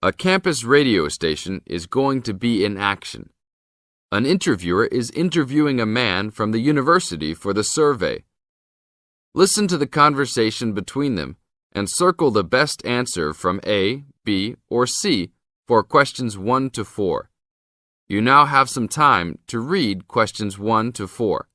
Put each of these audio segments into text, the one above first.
A campus radio station is going to be in action. An interviewer is interviewing a man from the university for the survey. Listen to the conversation between them and circle the best answer from A, B, or C for questions 1 to 4. You now have some time to read questions 1 to 4.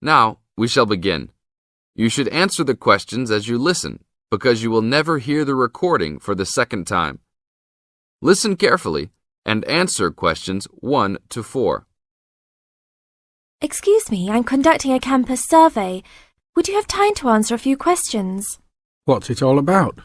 Now, we shall begin. You should answer the questions as you listen, because you will never hear the recording for the second time. Listen carefully and answer questions 1 to 4. Excuse me, I'm conducting a campus survey. Would you have time to answer a few questions? What's it all about?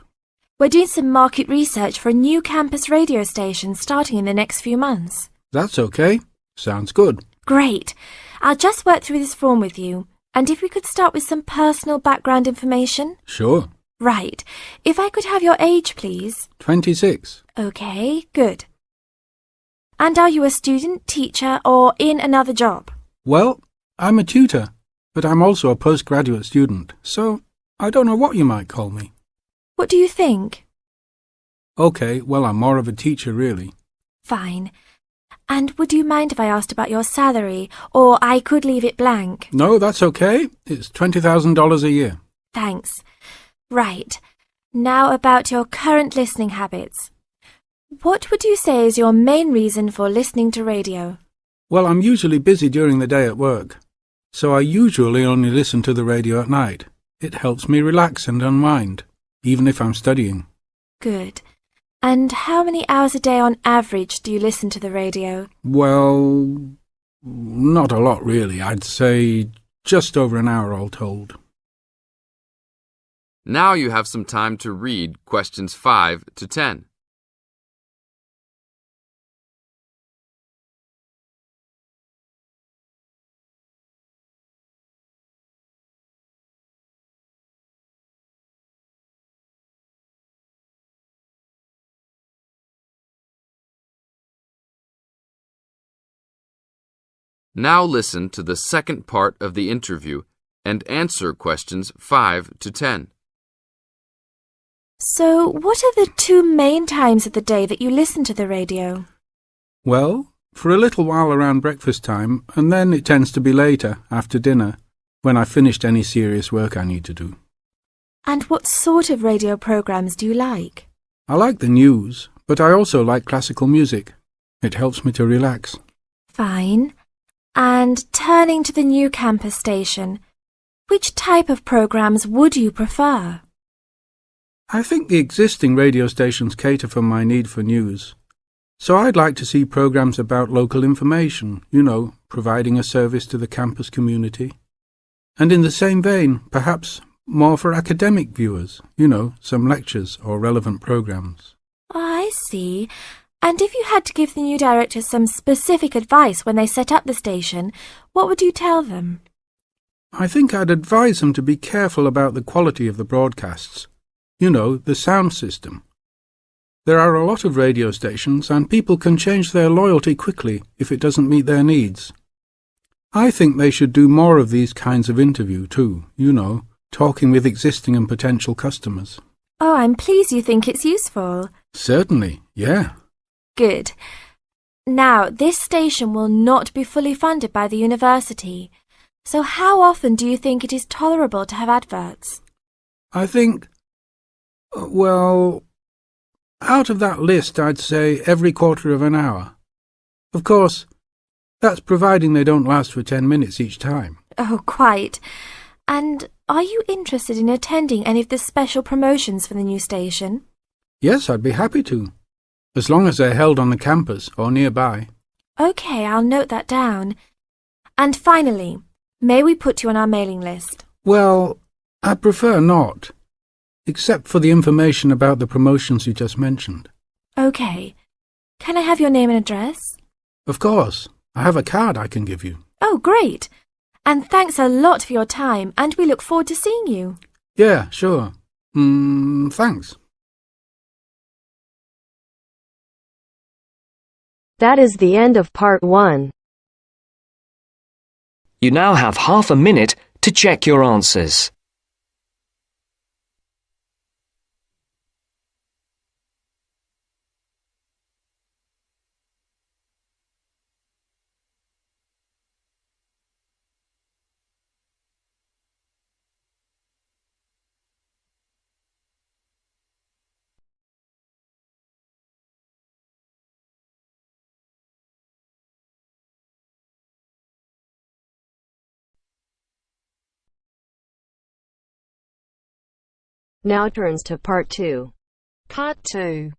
We're doing some market research for a new campus radio station starting in the next few months. That's okay. Sounds good. Great. I'll just work through this form with you. And if we could start with some personal background information? Sure. Right. If I could have your age, please. 26. Okay, good. And are you a student, teacher, or in another job? Well, I'm a tutor, but I'm also a postgraduate student, so I don't know what you might call me. What do you think? Okay, well, I'm more of a teacher, really. Fine. And would you mind if I asked about your salary, or I could leave it blank? No, that's okay. It's $20,000 a year. Thanks. Right. Now about your current listening habits. What would you say is your main reason for listening to radio? Well, I'm usually busy during the day at work, so I usually only listen to the radio at night. It helps me relax and unwind, even if I'm studying. Good. And how many hours a day on average do you listen to the radio? Well, not a lot really. I'd say just over an hour all told. Now you have some time to read questions 5 to 10. Now listen to the second part of the interview and answer questions 5 to 10. So, what are the 2 main times of the day that you listen to the radio? Well, for a little while around breakfast time, and then it tends to be later, after dinner, when I've finished any serious work I need to do. And what sort of radio programs do you like? I like the news, but I also like classical music. It helps me to relax. Fine. And turning to the new campus station, which type of programs would you prefer? I think the existing radio stations cater for my need for news. So I'd like to see programs about local information, providing a service to the campus community. And in the same vein, perhaps more for academic viewers, some lectures or relevant programs. I see. And if you had to give the new director some specific advice when they set up the station, what would you tell them? I think I'd advise them to be careful about the quality of the broadcasts. The sound system. There are a lot of radio stations and people can change their loyalty quickly if it doesn't meet their needs. I think they should do more of these kinds of interview too, talking with existing and potential customers. Oh, I'm pleased you think it's useful. Certainly, yeah. Good. Now, this station will not be fully funded by the university. So how often do you think it is tolerable to have adverts? I think, well, out of that list, I'd say every quarter of an hour. Of course, that's providing they don't last for 10 minutes each time. Oh, quite. And are you interested in attending any of the special promotions for the new station? Yes, I'd be happy to. as long as they're held on the campus or nearby. OK, I'll note that down. And finally, may we put you on our mailing list? Well, I prefer not, except for the information about the promotions you just mentioned. OK. Can I have your name and address? Of course. I have a card I can give you. Oh, great. And thanks a lot for your time, and we look forward to seeing you. Yeah, sure. Thanks. That is the end of part 1. You now have half a minute to check your answers. Now turns to part 2. Part 2.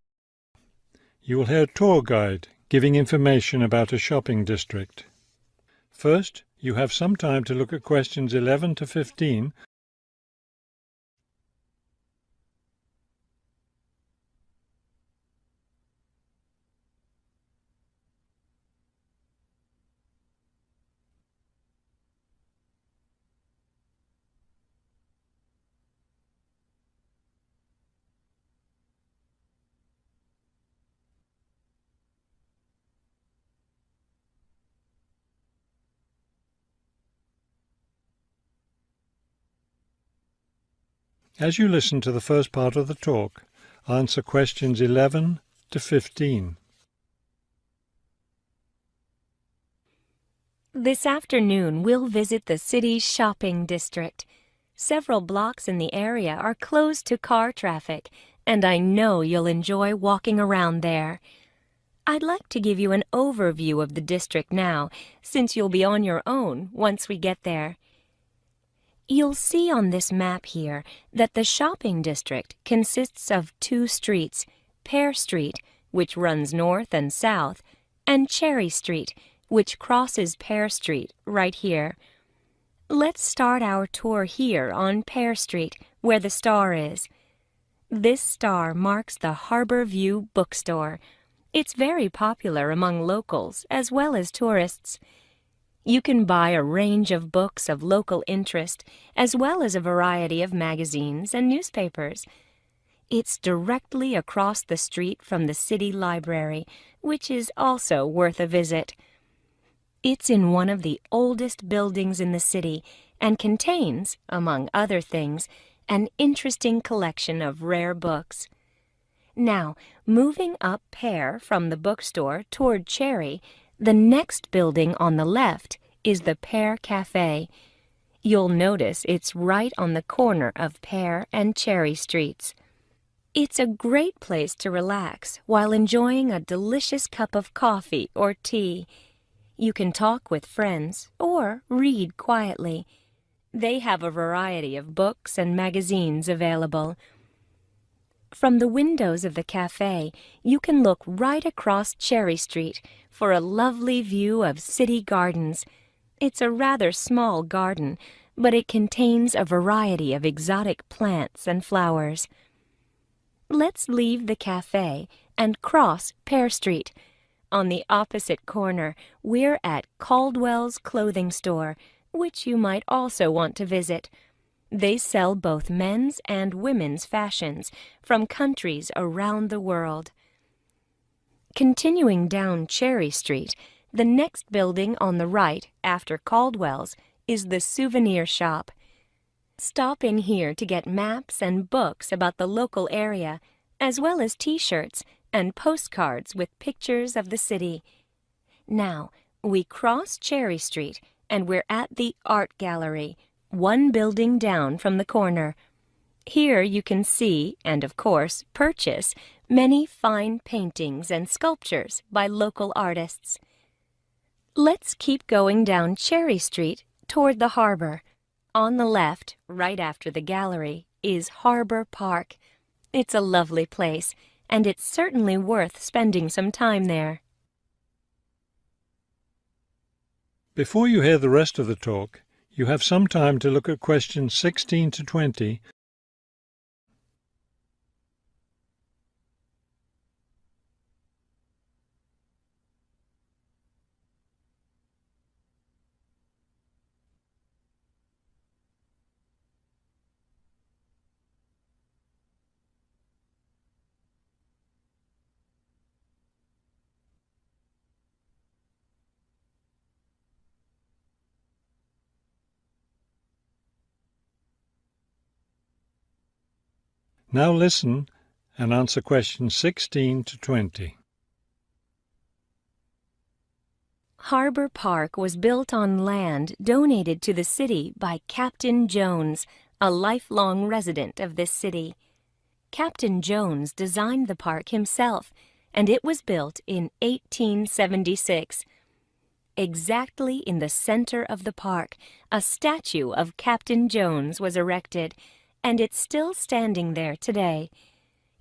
You will hear a tour guide giving information about a shopping district. First, you have some time to look at questions 11 to 15. As you listen to the first part of the talk, answer questions 11 to 15. This afternoon, we'll visit the city's shopping district. Several blocks in the area are closed to car traffic, and I know you'll enjoy walking around there. I'd like to give you an overview of the district now, since you'll be on your own once we get there. You'll see on this map here that the shopping district consists of 2 streets, Pear Street, which runs north and south, and Cherry Street, which crosses Pear Street right here. Let's start our tour here on Pear Street, where the star is. This star marks the Harbor View Bookstore. It's very popular among locals as well as tourists. You can buy a range of books of local interest, as well as a variety of magazines and newspapers. It's directly across the street from the city library, which is also worth a visit. It's in one of the oldest buildings in the city and contains, among other things, an interesting collection of rare books. Now, moving up Pear from the bookstore toward Cherry, the next building on the left is the Pear Cafe. You'll notice it's right on the corner of Pear and Cherry Streets. It's a great place to relax while enjoying a delicious cup of coffee or tea. You can talk with friends or read quietly. They have a variety of books and magazines available. From the windows of the cafe, you can look right across Cherry Street for a lovely view of city gardens. It's a rather small garden, but it contains a variety of exotic plants and flowers. Let's leave the cafe and cross Pear Street. On the opposite corner, we're at Caldwell's Clothing Store, which you might also want to visit. They sell both men's and women's fashions from countries around the world. Continuing down Cherry Street, the next building on the right after Caldwell's is the souvenir shop. Stop in here to get maps and books about the local area, as well as T-shirts and postcards with pictures of the city. Now, we cross Cherry Street and we're at the Art Gallery, one building down from the corner. Here you can see, and of course purchase, many fine paintings and sculptures by local artists. Let's keep going down Cherry Street toward the harbor. On the left, right after the gallery, is Harbor Park. It's a lovely place, and it's certainly worth spending some time there. Before you hear the rest of the talk, you have some time to look at questions 16 to 20. Now listen and answer questions 16 to 20. Harbor Park was built on land donated to the city by Captain Jones, a lifelong resident of this city. Captain Jones designed the park himself, and it was built in 1876. Exactly in the center of the park, a statue of Captain Jones was erected, and it's still standing there today.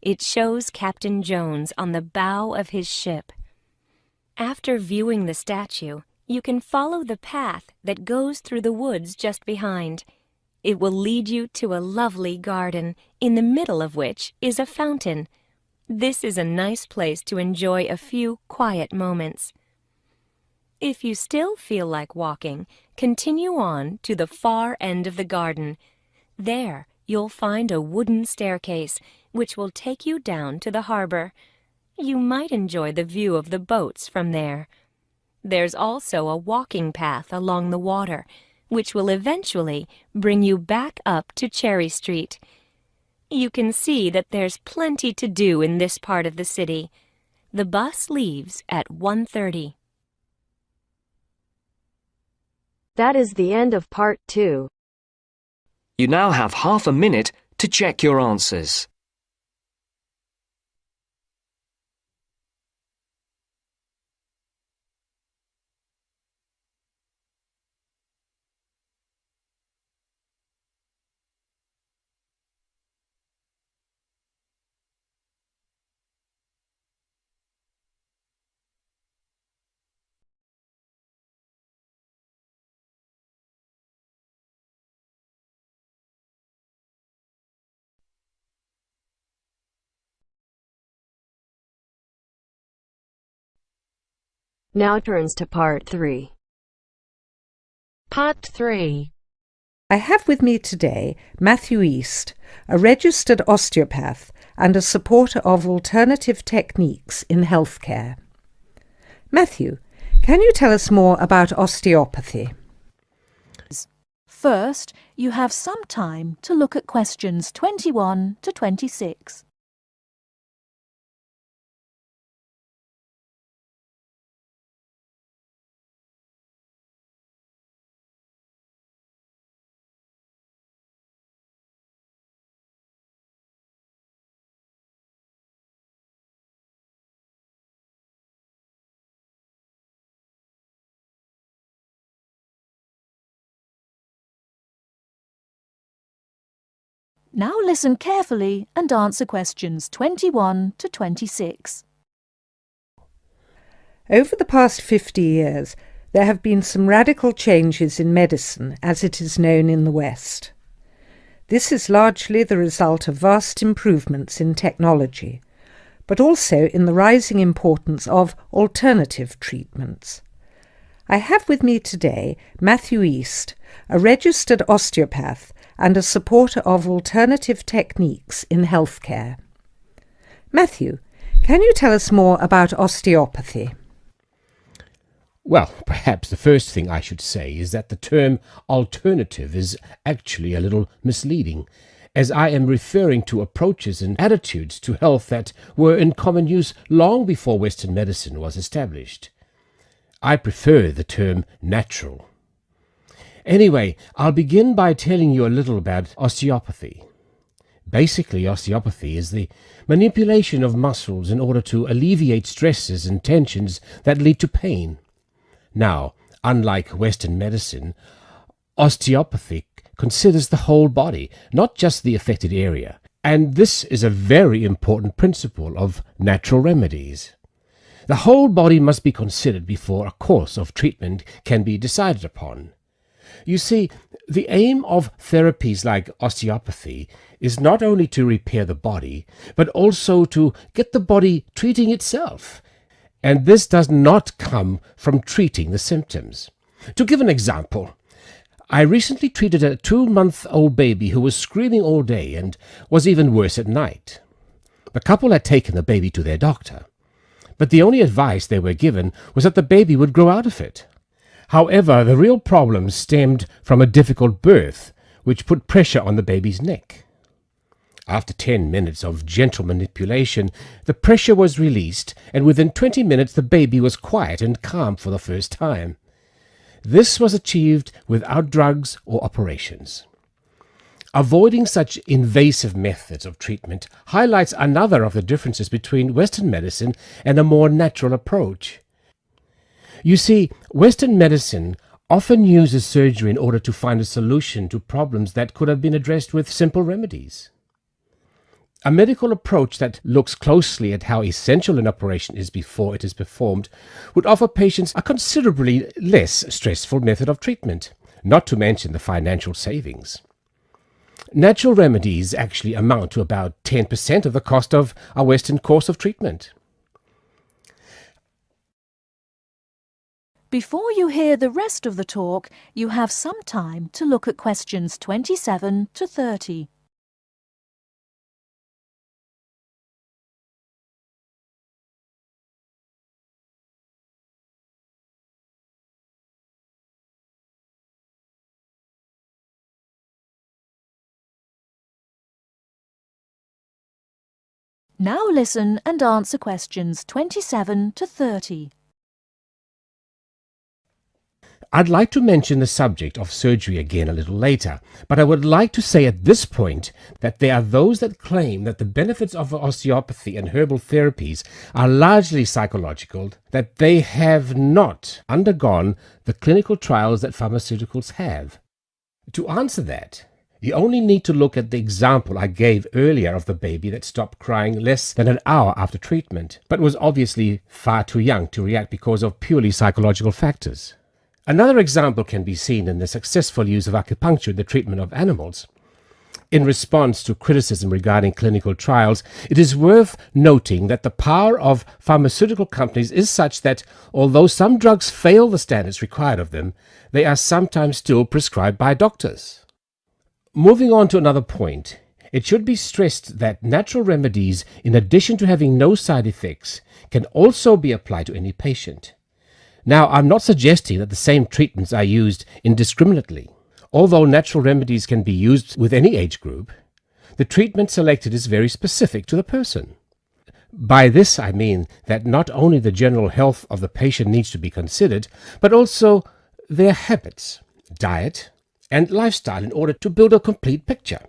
It shows Captain Jones on the bow of his ship. After viewing the statue, you can follow the path that goes through the woods just behind. It will lead you to a lovely garden, in the middle of which is a fountain. This is a nice place to enjoy a few quiet moments. If you still feel like walking, continue on to the far end of the garden. There, you'll find a wooden staircase, which will take you down to the harbor. You might enjoy the view of the boats from there. There's also a walking path along the water, which will eventually bring you back up to Cherry Street. You can see that there's plenty to do in this part of the city. The bus leaves at 1:30. That is the end of part 2. You now have half a minute to check your answers. Now turns to part 3. Part 3. I have with me today Matthew East, a registered osteopath and a supporter of alternative techniques in healthcare. Matthew, can you tell us more about osteopathy? First, you have some time to look at questions 21 to 26. Now listen carefully and answer questions 21 to 26. Over the past 50 years, there have been some radical changes in medicine as it is known in the West. This is largely the result of vast improvements in technology, but also in the rising importance of alternative treatments. I have with me today Matthew East, a registered osteopath and a supporter of alternative techniques in healthcare. Matthew, can you tell us more about osteopathy? Well, perhaps the first thing I should say is that the term alternative is actually a little misleading, as I am referring to approaches and attitudes to health that were in common use long before Western medicine was established. I prefer the term natural. Anyway, I'll begin by telling you a little about osteopathy. Basically, osteopathy is the manipulation of muscles in order to alleviate stresses and tensions that lead to pain. Now, unlike Western medicine, osteopathy considers the whole body, not just the affected area, And this is a very important principle of natural remedies. The whole body must be considered before a course of treatment can be decided upon. You see, the aim of therapies like osteopathy is not only to repair the body, but also to get the body treating itself. And this does not come from treating the symptoms. To give an example, I recently treated a 2-month-old baby who was screaming all day and was even worse at night. The couple had taken the baby to their doctor, but the only advice they were given was that the baby would grow out of it. However, the real problem stemmed from a difficult birth, which put pressure on the baby's neck. After 10 minutes of gentle manipulation, the pressure was released, and within 20 minutes the baby was quiet and calm for the first time. This was achieved without drugs or operations. Avoiding such invasive methods of treatment highlights another of the differences between Western medicine and a more natural approach. You see, Western medicine often uses surgery in order to find a solution to problems that could have been addressed with simple remedies. A medical approach that looks closely at how essential an operation is before it is performed would offer patients a considerably less stressful method of treatment, not to mention the financial savings. Natural remedies actually amount to about 10% of the cost of a Western course of treatment. Before you hear the rest of the talk, you have some time to look at questions 27 to 30. Now listen and answer questions 27 to 30. I'd like to mention the subject of surgery again a little later, but I would like to say at this point that there are those that claim that the benefits of osteopathy and herbal therapies are largely psychological, that they have not undergone the clinical trials that pharmaceuticals have. To answer that, you only need to look at the example I gave earlier of the baby that stopped crying less than an hour after treatment, but was obviously far too young to react because of purely psychological factors. Another example can be seen in the successful use of acupuncture in the treatment of animals. In response to criticism regarding clinical trials, it is worth noting that the power of pharmaceutical companies is such that, although some drugs fail the standards required of them, they are sometimes still prescribed by doctors. Moving on to another point, it should be stressed that natural remedies, in addition to having no side effects, can also be applied to any patient. Now, I'm not suggesting that the same treatments are used indiscriminately. Although natural remedies can be used with any age group, the treatment selected is very specific to the person. By this I mean that not only the general health of the patient needs to be considered, but also their habits, diet, and lifestyle in order to build a complete picture.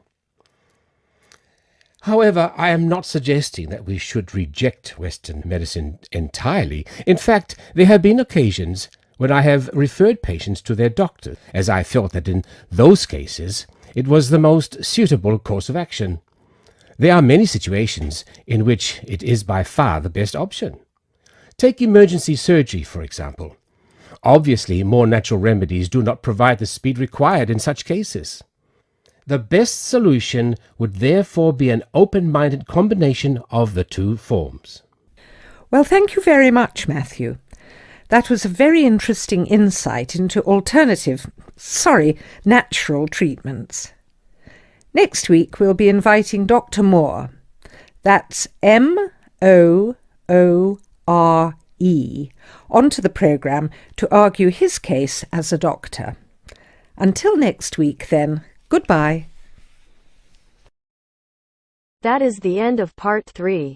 However, I am not suggesting that we should reject Western medicine entirely. In fact, there have been occasions when I have referred patients to their doctor, as I felt that in those cases it was the most suitable course of action. There are many situations in which it is by far the best option. Take emergency surgery, for example. Obviously, more natural remedies do not provide the speed required in such cases. The best solution would therefore be an open-minded combination of the two forms. Well, thank you very much, Matthew. That was a very interesting insight into natural treatments. Next week we'll be inviting Dr. Moore. That's Moore, onto the programme to argue his case as a doctor. Until next week, then, goodbye. That is the end of part 3.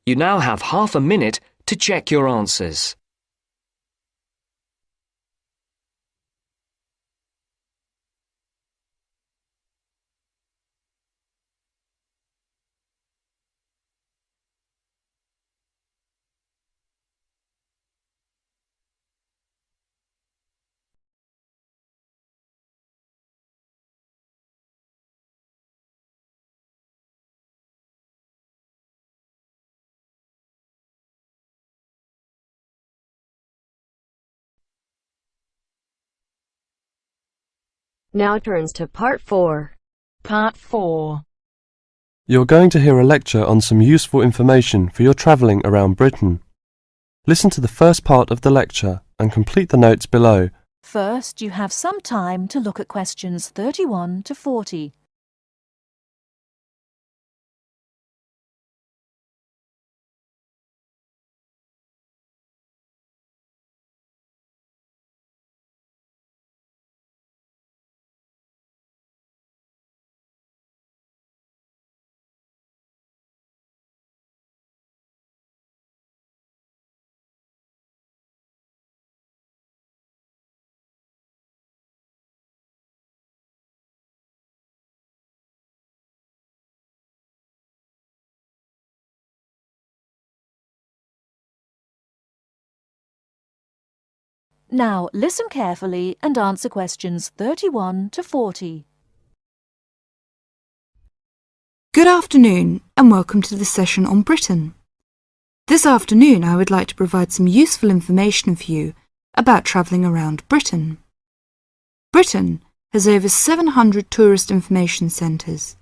You now have half a minute to check your answers. Now turns to Part 4. Part 4. You're going to hear a lecture on some useful information for your travelling around Britain. Listen to the first part of the lecture and complete the notes below. First, you have some time to look at questions 31 to 40. Now listen carefully and answer questions 31 to 40. Good afternoon and welcome to the session on Britain. This afternoon I would like to provide some useful information for you about travelling around Britain. Britain has over 700 tourist information centres.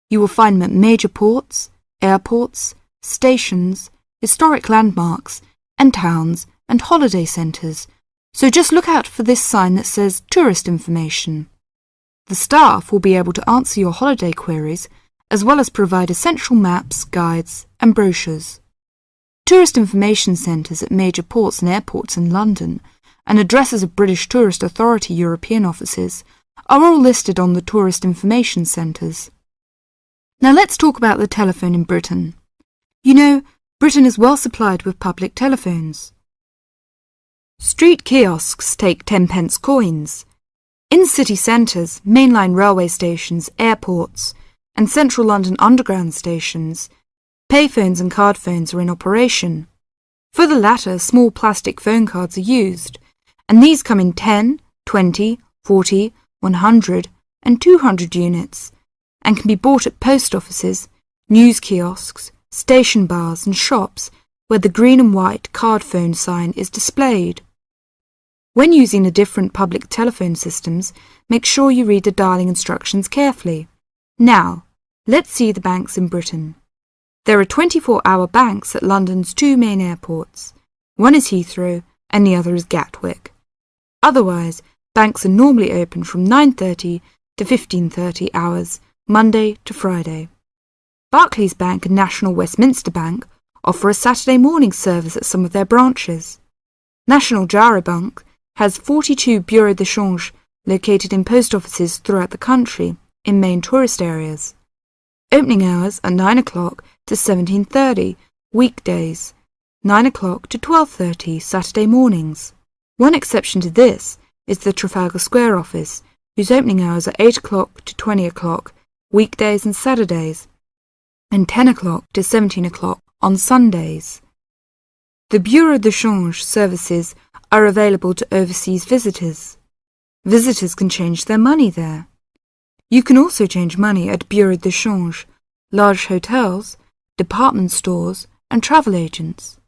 You will find them at major ports, airports, stations, historic landmarks and towns and holiday centres. So just look out for this sign that says Tourist Information. The staff will be able to answer your holiday queries as well as provide essential maps, guides and brochures. Tourist information centres at major ports and airports in London and addresses of British Tourist Authority European offices are all listed on the Tourist Information Centres. Now let's talk about the telephone in Britain. You know, Britain is well supplied with public telephones. Street kiosks take 10-pence coins. In city centres, mainline railway stations, airports, and central London underground stations, payphones and card phones are in operation. For the latter, small plastic phone cards are used, and these come in 10, 20, 40, 100, and 200 units, and can be bought at post offices, news kiosks, station bars, and shops where the green and white card phone sign is displayed. When using the different public telephone systems, make sure you read the dialling instructions carefully. Now, let's see the banks in Britain. There are 24-hour banks at London's two main airports. One is Heathrow and the other is Gatwick. Otherwise, banks are normally open from 9:30 to 15:30 hours, Monday to Friday. Barclays Bank and National Westminster Bank offer a Saturday morning service at some of their branches. National Jaro Bank has 42 bureaux de change located in post offices throughout the country in main tourist areas. Opening hours are 9 o'clock to 17:30 weekdays, 9 o'clock to 12:30 Saturday mornings. One exception to this is the Trafalgar Square office, whose opening hours are 8 o'clock to 20 o'clock weekdays and Saturdays, and 10 o'clock to 17 o'clock on Sundays. The bureau de change services are available to overseas visitors. Visitors can change their money there. You can also change money at bureau de change, large hotels, department stores and travel agents.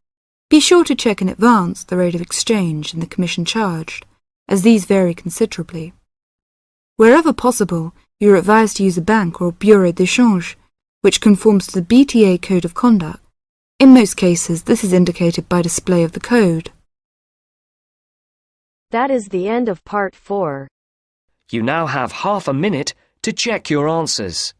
Be sure to check in advance the rate of exchange and the commission charged, as these vary considerably. Wherever possible, you are advised to use a bank or bureau de change, which conforms to the BTA Code of Conduct. In most cases, this is indicated by display of the code. That is the end of Part 4. You now have half a minute to check your answers.